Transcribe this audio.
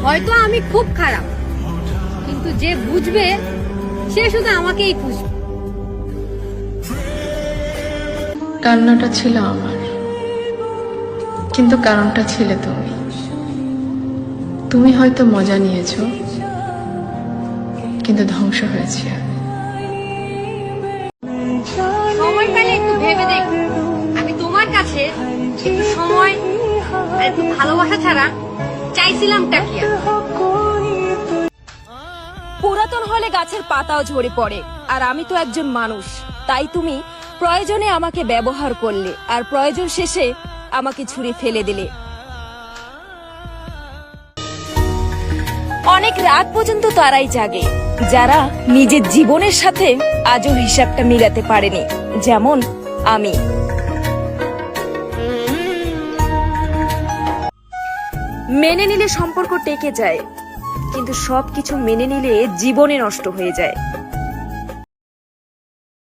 হয়তো আমি খুব খারাপ, কিন্তু যে বুঝবে সে শুধু আমাকেই খুঁজবে। কান্নাটা ছিল আমার, কিন্তু কারণটা ছিলে তুমি। তুমি হয়তো মজা নিয়েছো, কিন্তু ধ্বংস হয়েছে আমি। সময় পেলে একটু ভেবে দেখ, আমি তোমার কাছে একটু সময় আর একটু ভালোবাসা ছাড়া চাইছিলামটা কি? পুরাতন হলে গাছের পাতাও ঝরে পড়ে, আর আমি তো একজন মানুষ। তাই তুমি প্রয়োজনে আমাকে ব্যবহার করলে, আর প্রয়োজন শেষে আমাকে ছুঁড়ে ফেলে দিলে। অনেক রাত পর্যন্ত তারাই জাগে যারা নিজের জীবনের সাথে আজও হিসাবটা মিলাতে পারেনি, যেমন আমি। মেনে নিলে সম্পর্ক টেকে যায়, কিন্তু সবকিছু মেনে নিলে জীবনে নষ্ট হয়ে যায়।